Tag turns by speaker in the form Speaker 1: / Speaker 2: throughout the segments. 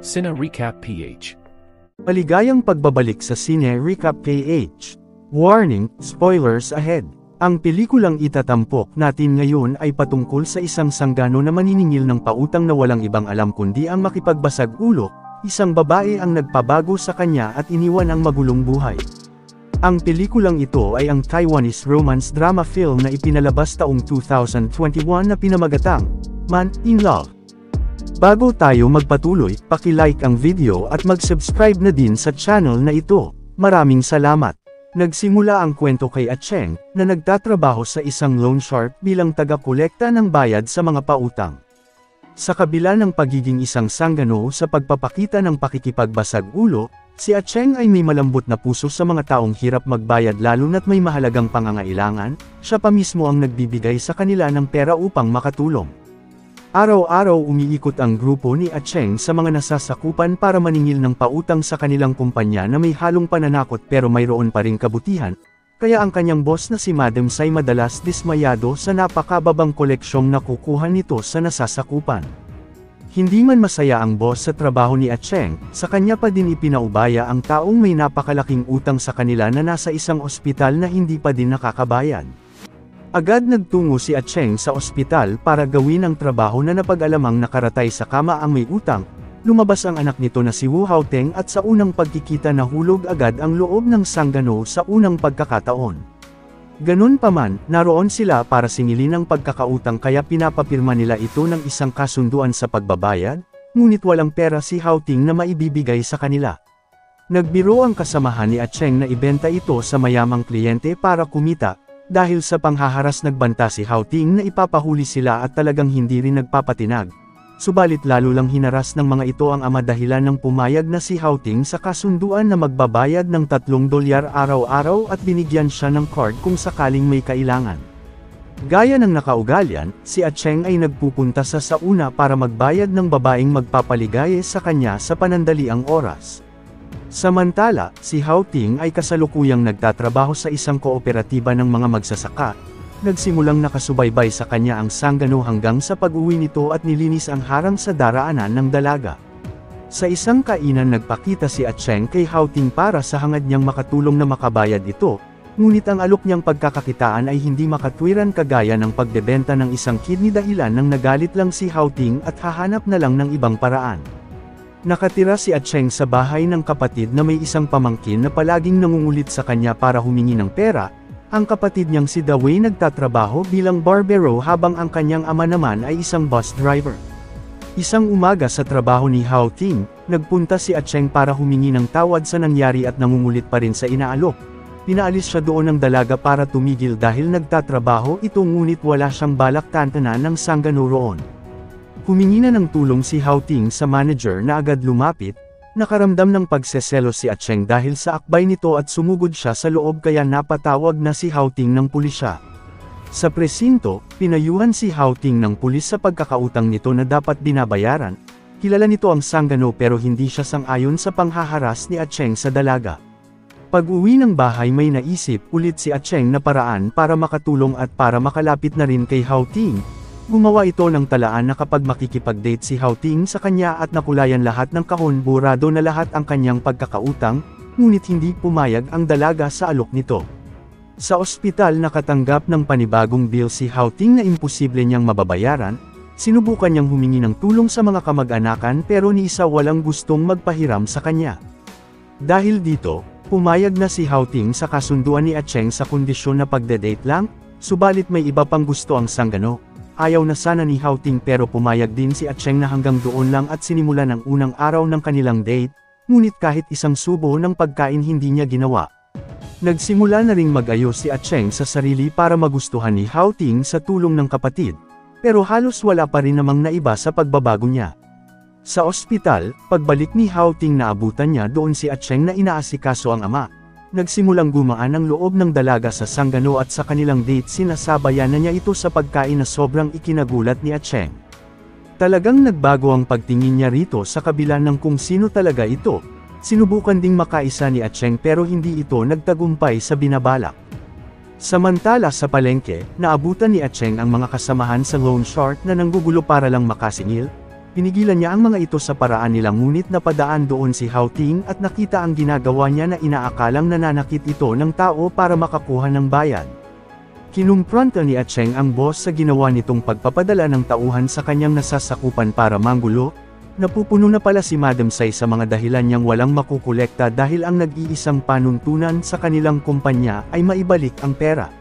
Speaker 1: Cine Recap PH.
Speaker 2: Maligayang pagbabalik sa Cine Recap PH. Warning, spoilers ahead. Ang pelikulang itatampok natin ngayon ay patungkol sa isang sanggano na maniningil ng pautang na walang ibang alam kundi ang makipagbasag ulo, isang babae ang nagpabago sa kanya at iniwan ang magulong buhay. Ang pelikulang ito ay ang Taiwanese romance drama film na ipinalabas taong 2021 na pinamagatang Man in Love. Bago tayo magpatuloy, paki-like ang video at mag-subscribe na din sa channel na ito. Maraming salamat. Nagsimula ang kwento kay Acheng, na nagtatrabaho sa isang loan shark bilang taga-kolekta ng bayad sa mga pautang. Sa kabila ng pagiging isang sanggano sa pagpapakita ng pakikipagbasag ulo, si Acheng ay may malambot na puso sa mga taong hirap magbayad lalo na't may mahalagang pangangailangan, siya pa mismo ang nagbibigay sa kanila ng pera upang makatulong. Araw-araw umiikot ang grupo ni Acheng sa mga nasasakupan para maningil ng pautang sa kanilang kumpanya na may halong pananakot pero mayroon pa ring kabutihan, kaya ang kanyang boss na si Madam Sai madalas dismayado sa napakababang koleksyong nakukuha nito sa nasasakupan. Hindi man masaya ang boss sa trabaho ni Acheng, sa kanya pa din ipinaubaya ang taong may napakalaking utang sa kanila na nasa isang ospital na hindi pa din nakakabayad. Agad nagtungo si Acheng sa ospital para gawin ang trabaho na napag-alamang nakaratay sa kama ang may utang. Lumabas ang anak nito na si Wu Haoteng at sa unang pagkikita nahulog agad ang loob ng sanggano sa unang pagkakataon. Ganun pa man, naroon sila para singilin ang pagkakautang kaya pinapapirma nila ito ng isang kasunduan sa pagbabayad, ngunit walang pera si Haoting na maibibigay sa kanila. Nagbiro ang kasamahan ni Acheng na ibenta ito sa mayamang kliyente para kumita. Dahil sa panghaharas nagbanta si Haoting na ipapahuli sila at talagang hindi rin nagpapatinag. Subalit lalo lang hinaras ng mga ito ang ama dahilan ng pumayag na si Haoting sa kasunduan na magbabayad ng $3 araw-araw at binigyan siya ng card kung sakaling may kailangan. Gaya ng nakaugalyan, si Acheng ay nagpupunta sa sauna para magbayad ng babaeng magpapaligaye sa kanya sa panandaliang oras. Samantala, si Haoting ay kasalukuyang nagtatrabaho sa isang kooperatiba ng mga magsasaka. Nagsimulang nakasubaybay sa kanya ang sanggano hanggang sa pag-uwi nito at nilinis ang harang sa daraanan ng dalaga. Sa isang kainan nagpakita si Acheng kay Haoting para sa hangad niyang makatulong na makabayad ito, ngunit ang alok niyang pagkakakitaan ay hindi makatwiran kagaya ng pagbebenta ng isang kidney dahilan nang nagalit lang si Haoting at hahanap na lang ng ibang paraan. Nakatira si Acheng sa bahay ng kapatid na may isang pamangkin na palaging nangungulit sa kanya para humingi ng pera. Ang kapatid niyang si Dawei nagtatrabaho bilang barbero habang ang kanyang ama naman ay isang bus driver. Isang umaga sa trabaho ni Haoting, nagpunta si Acheng para humingi ng tawad sa nangyari at nangungulit pa rin sa inaalok. Pinaalis siya doon ng dalaga para tumigil dahil nagtatrabaho ito ngunit wala siyang balak tantanan ng sanggano roon. Humingi na ng tulong si Haoting sa manager na agad lumapit, nakaramdam ng pagseselos si Acheng dahil sa akbay nito at sumugod siya sa loob kaya napatawag na si Haoting ng pulisya. Sa presinto, pinayuhan si Haoting ng pulis sa pagkakautang nito na dapat binabayaran. Kilala nito ang sanggano pero hindi siya sang-ayon sa panghaharas ni Acheng sa dalaga. Pag-uwi ng bahay may naisip ulit si Acheng na paraan para makatulong at para makalapit na rin kay Haoting. Gumawa ito ng talaan na kapag makikipag-date si Haoting sa kanya at nakulayan lahat ng kahon burado na lahat ang kanyang pagkakautang, ngunit hindi pumayag ang dalaga sa alok nito. Sa ospital nakatanggap ng panibagong bill si Haoting na imposible niyang mababayaran, sinubukan niyang humingi ng tulong sa mga kamag-anakan pero ni isa walang gustong magpahiram sa kanya. Dahil dito, pumayag na si Haoting sa kasunduan ni Acheng sa kondisyon na pagde-date lang, subalit may iba pang gusto ang sanggano. Ayaw na sana ni Haoting pero pumayag din si Acheng na hanggang doon lang at sinimulan ang unang araw ng kanilang date, ngunit kahit isang subo ng pagkain hindi niya ginawa. Nagsimula na ring mag-ayos si Acheng sa sarili para magustuhan ni Haoting sa tulong ng kapatid, pero halos wala pa rin namang naiba sa pagbabago niya. Sa ospital, pagbalik ni Haoting naabutan niya doon si Acheng na inaasikaso ang ama. Nagsimulang gumaan ang loob ng dalaga sa sanggano at sa kanilang date sinasabayan na niya ito sa pagkain na sobrang ikinagulat ni Acheng. Talagang nagbago ang pagtingin niya rito sa kabila ng kung sino talaga ito. Sinubukan ding makaisa ni Acheng pero hindi ito nagtagumpay sa binabalak. Samantala sa palengke, naabutan ni Acheng ang mga kasamahan sa loan shark na nanggugulo para lang makasingil. Pinigilan niya ang mga ito sa paraan nila ngunit napadaan doon si Hao Ting at nakita ang ginagawa niya na inaakalang nananakit ito ng tao para makakuha ng bayad. Kinumpronta ni Acheng ang boss sa ginawa nitong pagpapadala ng tauhan sa kanyang nasasakupan para manggulo. Napupuno na pala si Madam Sai sa mga dahilan niyang walang makukolekta dahil ang nag-iisang panuntunan sa kanilang kumpanya ay maibalik ang pera.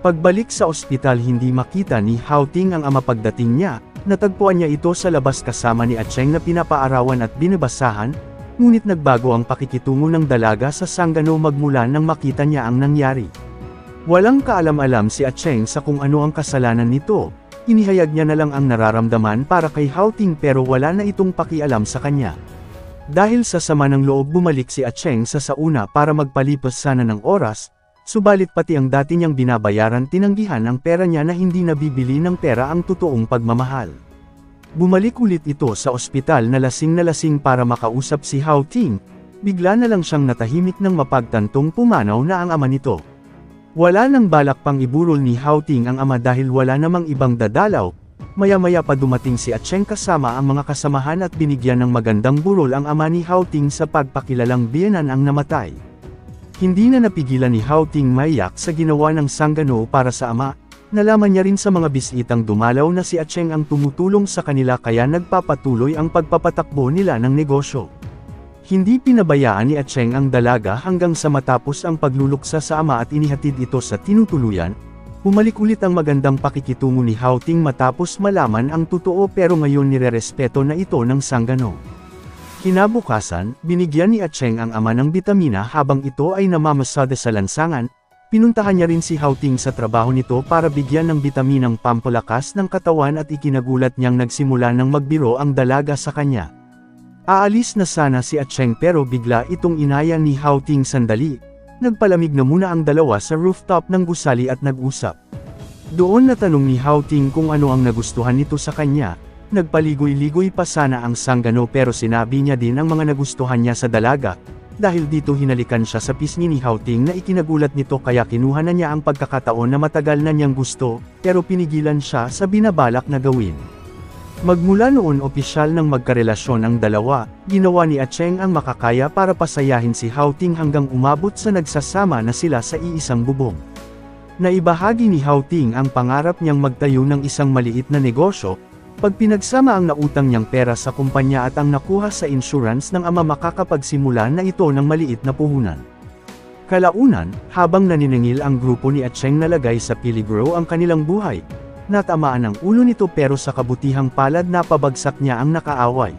Speaker 2: Pagbalik sa ospital hindi makita ni Hao Ting ang ama pagdating niya. Natagpuan niya ito sa labas kasama ni Acheng na pinapaarawan at binabasahan, ngunit nagbago ang pakikitungo ng dalaga sa sanggano magmula nang makita niya ang nangyari. Walang kaalam-alam si Acheng sa kung ano ang kasalanan nito, inihayag niya na lang ang nararamdaman para kay Hao Ting pero wala na itong pakialam sa kanya. Dahil sa sama ng loob bumalik si Acheng sa sauna para magpalipas sana ng oras, subalit pati ang dati niyang binabayaran tinanggihan ang pera niya na hindi nabibili ng pera ang totoong pagmamahal. Bumalik ulit ito sa ospital na lasing para makausap si Hao Ting, bigla na lang siyang natahimik nang mapagtantong pumanaw na ang ama nito. Wala nang balak pang iburol ni Hao Ting ang ama dahil wala namang ibang dadalaw, maya-maya pa dumating si Acheng kasama ang mga kasamahan at binigyan ng magandang burol ang ama ni Hao Ting sa pagpakilalang biyenan ang namatay. Hindi na napigilan ni Hao Ting maiyak sa ginawa ng sanggano para sa ama, nalaman niya rin sa mga bisitang dumalaw na si Acheng ang tumutulong sa kanila kaya nagpapatuloy ang pagpapatakbo nila ng negosyo. Hindi pinabayaan ni Acheng ang dalaga hanggang sa matapos ang pagluluksa sa ama at inihatid ito sa tinutuluyan, bumalik ulit ang magandang pakikitungo ni Hao Ting matapos malaman ang totoo pero ngayon nirerespeto na ito ng sanggano. Kinabukasan, binigyan ni Acheng ang ama ng bitamina habang ito ay namamasada sa lansangan, pinuntahan niya rin si Hao Ting sa trabaho nito para bigyan ng bitaminang pampalakas ng katawan at ikinagulat niyang nagsimula ng magbiro ang dalaga sa kanya. Aalis na sana si Acheng pero bigla itong inaya ni Hao Ting sandali, nagpalamig na muna ang dalawa sa rooftop ng gusali at nag-usap. Doon natanong ni Hao Ting kung ano ang nagustuhan nito sa kanya. Nagpaligoy-ligoy pa sana ang sanggano pero sinabi niya din ang mga nagustuhan niya sa dalaga, dahil dito hinalikan siya sa pisngi ni Hao Ting na ikinagulat nito kaya kinuha na niya ang pagkakataon na matagal na niyang gusto, pero pinigilan siya sa binabalak na gawin. Magmula noon opisyal nang magkarelasyon ang dalawa, ginawa ni Acheng ang makakaya para pasayahin si Hao Ting hanggang umabot sa nagsasama na sila sa iisang bubong. Naibahagi ni Hao Ting ang pangarap niyang magtayo ng isang maliit na negosyo. Pag pinagsama ang nautang niyang pera sa kumpanya at ang nakuha sa insurance ng ama makakapagsimula na ito ng maliit na puhunan. Kalaunan, habang naniningil ang grupo ni Acheng nalagay sa peligro ang kanilang buhay, natamaan ang ulo nito pero sa kabutihang palad napabagsak niya ang nakaaway.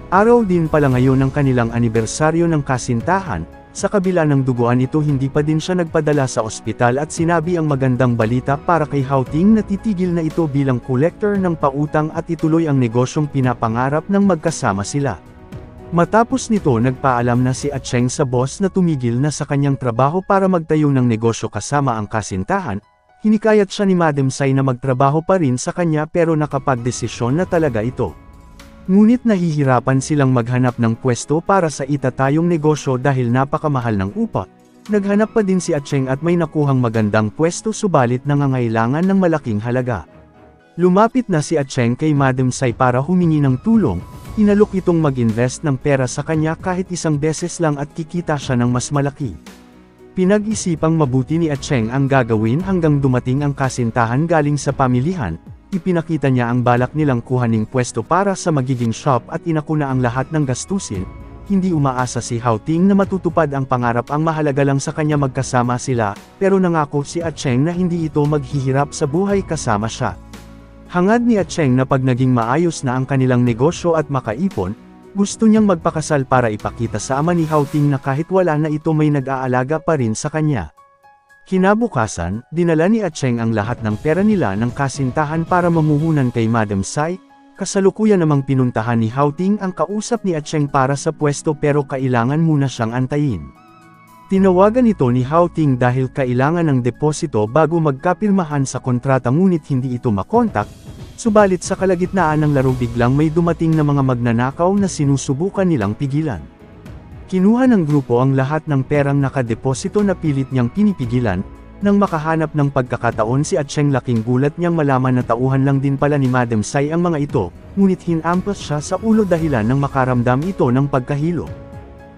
Speaker 2: Araw din pala ngayon ang kanilang anibersaryo ng kasintahan. Sa kabila ng duguan ito hindi pa din siya nagpadala sa ospital at sinabi ang magandang balita para kay Hao Ting na titigil na ito bilang collector ng pautang at ituloy ang negosyong pinapangarap ng magkasama sila. Matapos nito nagpaalam na si Acheng sa boss na tumigil na sa kanyang trabaho para magtayo ng negosyo kasama ang kasintahan, hinikayat siya ni Madam Sai na magtrabaho pa rin sa kanya pero nakapagdesisyon na talaga ito. Ngunit nahihirapan silang maghanap ng pwesto para sa itatayong negosyo dahil napakamahal ng upa. Naghanap pa din si Acheng at may nakuhang magandang pwesto subalit nangangailangan ng malaking halaga. Lumapit na si Acheng kay Madam Sai para humingi ng tulong, inalok itong mag-invest ng pera sa kanya kahit isang beses lang at kikita siya ng mas malaki. Pinag-isipang mabuti ni Acheng ang gagawin hanggang dumating ang kasintahan galing sa pamilihan. Ipinakita niya ang balak nilang kuhaning pwesto para sa magiging shop at inakuna ang lahat ng gastusin. Hindi umaasa si Hao Ting na matutupad ang pangarap, ang mahalaga lang sa kanya magkasama sila, pero nangako si Acheng na hindi ito maghihirap sa buhay kasama siya. Hangad ni Acheng na pag naging maayos na ang kanilang negosyo at makaipon, gusto niyang magpakasal para ipakita sa ama ni Hao Ting na kahit wala na ito may nag-aalaga pa rin sa kanya. Kinabukasan, dinala ni Acheng ang lahat ng pera nila ng kasintahan para mamuhunan kay Madam Sai, kasalukuyan namang pinuntahan ni Hao Ting ang kausap ni Acheng para sa pwesto pero kailangan muna siyang antayin. Tinawagan ito ni Hao Ting dahil kailangan ng deposito bago magkapirmahan sa kontrata ngunit hindi ito makontak, subalit sa kalagitnaan ng laro biglang may dumating na mga magnanakaw na sinusubukan nilang pigilan. Kinuha ng grupo ang lahat ng perang nakadeposito na pilit niyang pinipigilan, Nang makahanap ng pagkakataon si Acheng, laking gulat niyang malaman na tauhan lang din pala ni Madam Sai ang mga ito, ngunit hinampas siya sa ulo dahilan ng makaramdam ito ng pagkahilo.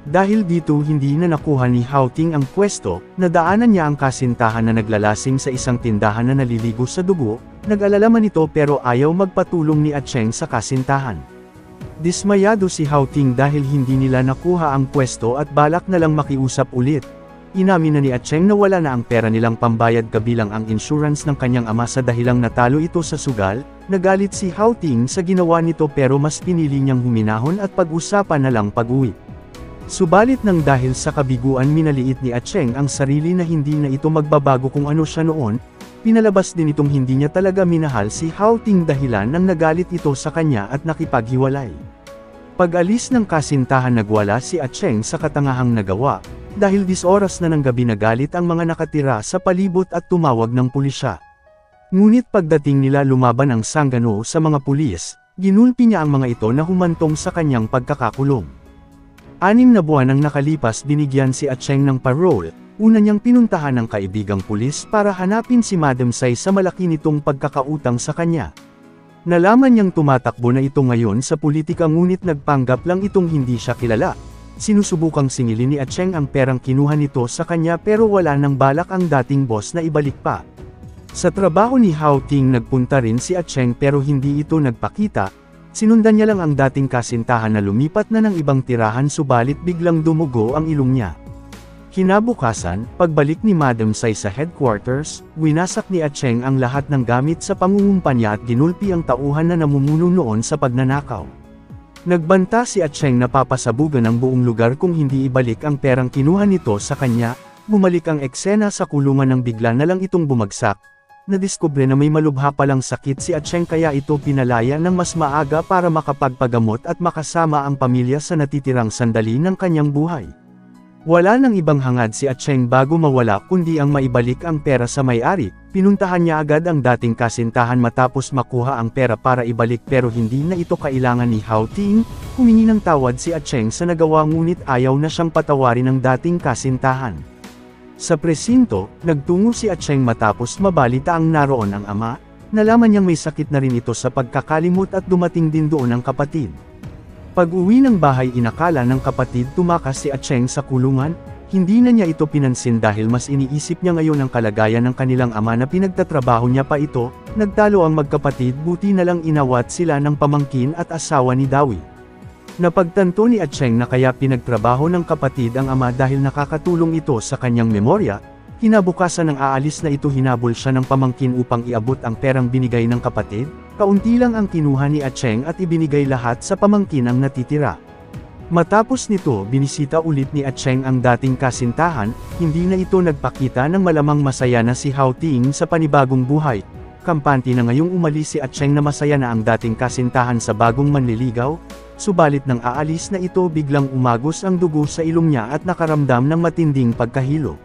Speaker 2: Dahil dito hindi na nakuha ni Hao Ting ang pwesto, nadaanan niya ang kasintahan na naglalasing sa isang tindahan na naliligo sa dugo, nag-alala man ito pero ayaw magpatulong ni Acheng sa kasintahan. Dismayado si Hao Ting dahil hindi nila nakuha ang pwesto at balak na lang makiusap ulit. Inamin na ni Acheng na wala na ang pera nilang pambayad kabilang ang insurance ng kanyang ama sa dahilang natalo ito sa sugal. Nagalit si Hao Ting sa ginawa nito pero mas pinili niyang huminahon at pag-usapan na lang pag-uwi. Subalit nang dahil sa kabiguan minaliit ni Acheng ang sarili na hindi na ito magbabago kung ano siya noon, pinalabas din itong hindi niya talaga minahal si Hao Ting dahilan nang nagalit ito sa kanya at nakipaghiwalay. Pag-alis ng kasintahan nagwala si Acheng sa katangahang nagawa, dahil 10 oras na ng gabi nagalit ang mga nakatira sa palibot at tumawag ng pulisya. Ngunit pagdating nila lumaban ang sanggano sa mga pulis, ginulpi niya ang mga ito na humantong sa kanyang pagkakakulong. 6 na buwan ang nakalipas binigyan si Acheng ng parole, una niyang pinuntahan ng kaibigang pulis para hanapin si Madam Sai sa malaki nitong pagkakautang sa kanya. Nalaman niyang tumatakbo na ito ngayon sa politika ngunit nagpanggap lang itong hindi siya kilala. Sinusubukang singilin ni Acheng ang perang kinuha nito sa kanya pero wala nang balak ang dating boss na ibalik pa. Sa trabaho ni Hao Ting nagpunta rin si Acheng pero hindi ito nagpakita. Sinundan niya lang ang dating kasintahan na lumipat na ng ibang tirahan subalit biglang dumugo ang ilong niya. Kinabukasan, pagbalik ni Madam Sai sa headquarters, winasak ni Acheng ang lahat ng gamit sa pangungumpanya at ginulpi ang tauhan na namumuno noon sa pagnanakaw. Nagbanta si Acheng na papasabugan ang buong lugar kung hindi ibalik ang perang kinuha nito sa kanya. Bumalik ang eksena sa kulungan nang bigla na lang itong bumagsak. Nadiskubre na may malubha palang sakit si Acheng kaya ito pinalaya ng mas maaga para makapagpagamot at makasama ang pamilya sa natitirang sandali ng kanyang buhay. Wala nang ibang hangad si Acheng bago mawala kundi ang maibalik ang pera sa may-ari. Pinuntahan niya agad ang dating kasintahan matapos makuha ang pera para ibalik pero hindi na ito kailangan ni Hao Ting. Humingi ng tawad si Acheng sa nagawa ngunit ayaw na siyang patawarin ng dating kasintahan. Sa presinto, nagtungo si Acheng matapos mabalita ang naroon ang ama. Nalaman niyang may sakit na rin ito sa pagkakalimot at dumating din doon ang kapatid. Pag-uwi ng bahay inakala ng kapatid tumakas si Acheng sa kulungan, hindi na niya ito pinansin dahil mas iniisip niya ngayon ang kalagayan ng kanilang ama na pinagtatrabaho niya pa ito. Nagtalo ang magkapatid buti na lang inawat sila ng pamangkin at asawa ni Dawi. Napagtanto ni Acheng na kaya pinagtrabaho ng kapatid ang ama dahil nakakatulong ito sa kanyang memorya. Kinabukasan ng aalis na ito hinabol siya ng pamangkin upang iabot ang perang binigay ng kapatid. Kaunti lang ang kinuha ni Acheng at ibinigay lahat sa pamangkin ang natitira. Matapos nito binisita ulit ni Acheng ang dating kasintahan, hindi na ito nagpakita ng malamang masaya na si Hao Ting sa panibagong buhay. Kampante na ngayong umalis si Acheng na masaya na ang dating kasintahan sa bagong manliligaw. Subalit nang aalis na ito biglang umagos ang dugo sa ilong niya at nakaramdam ng matinding pagkahilo.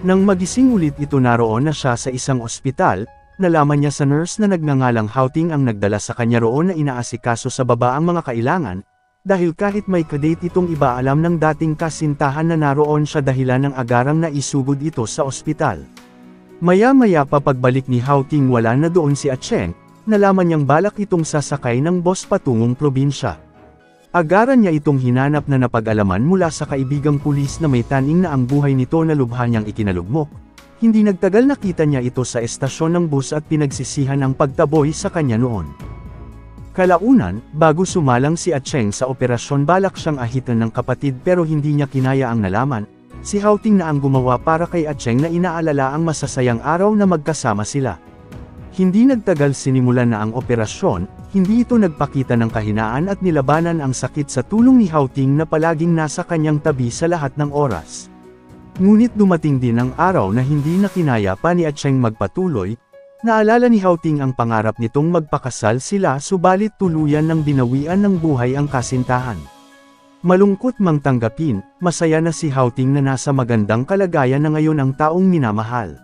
Speaker 2: Nang magising ulit ito naroon na siya sa isang ospital, nalaman niya sa nurse na nagngangalang Hao Ting ang nagdala sa kanya roon na inaasikaso sa baba ang mga kailangan, dahil kahit may kadate itong iba alam ng dating kasintahan na naroon siya dahilan ng agarang na isugod ito sa ospital. Maya-maya pa pagbalik ni Hao Ting wala na doon si Acheng, nalaman niyang balak itong sasakay ng bus patungong probinsya. Agaran niya itong hinanap na napag-alaman mula sa kaibigang pulis na may taning na ang buhay nito na lubha niyang ikinalugmok. Hindi nagtagal nakita niya ito sa estasyon ng bus at pinagsisihan ang pagtaboy sa kanya noon. Kalaunan, bago sumalang si Acheng sa operasyon balak siyang ahitan ng kapatid pero hindi niya kinaya ang nalaman, si Hao Ting na ang gumawa para kay Acheng na inaalala ang masasayang araw na magkasama sila. Hindi nagtagal sinimulan na ang operasyon, hindi ito nagpakita ng kahinaan at nilabanan ang sakit sa tulong ni Hao Ting na palaging nasa kanyang tabi sa lahat ng oras. Ngunit dumating din ang araw na hindi na kinaya pa ni Acheng magpatuloy. Naalala ni Hao Ting ang pangarap nitong magpakasal sila subalit tuluyan ng binawian ng buhay ang kasintahan. Malungkot mang tanggapin, masaya na si Hao Ting na nasa magandang kalagayan na ngayon ang taong minamahal.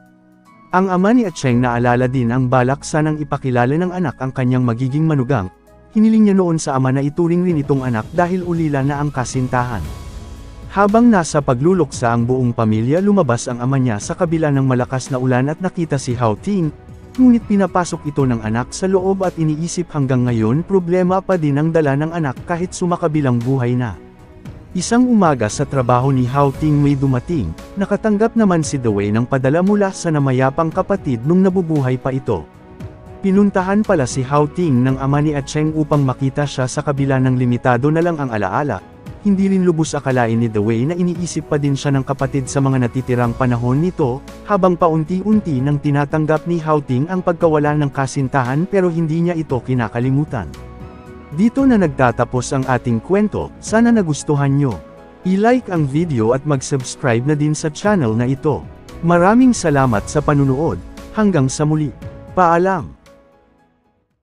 Speaker 2: Ang ama ni Acheng naalala din ang balak sanang ipakilala ng anak ang kanyang magiging manugang. Hiniling niya noon sa ama na ituring rin itong anak dahil ulila na ang kasintahan. Habang nasa pagluluksa ang buong pamilya, lumabas ang ama niya sa kabila ng malakas na ulan at nakita si Hao Ting, ngunit pinapasok ito ng anak sa loob at iniisip hanggang ngayon problema pa din ang dala ng anak kahit sumakabilang buhay na. Isang umaga sa trabaho ni Hao Ting may dumating, nakatanggap naman si Dewey ng padala mula sa namayapang kapatid nung nabubuhay pa ito. Pinuntahan pala si Hao Ting ng ama ni Acheng upang makita siya sa kabila ng limitado na lang ang alaala. Hindi rin lubos akalain ni Dewey na iniisip pa din siya ng kapatid sa mga natitirang panahon nito, habang paunti-unti nang tinatanggap ni Hao Ting ang pagkawala ng kasintahan pero hindi niya ito kinakalimutan. Dito na nagtatapos ang ating kwento, sana nagustuhan nyo. I-like ang video at mag-subscribe na din sa channel na ito. Maraming salamat sa panunood, hanggang sa muli. Paalam!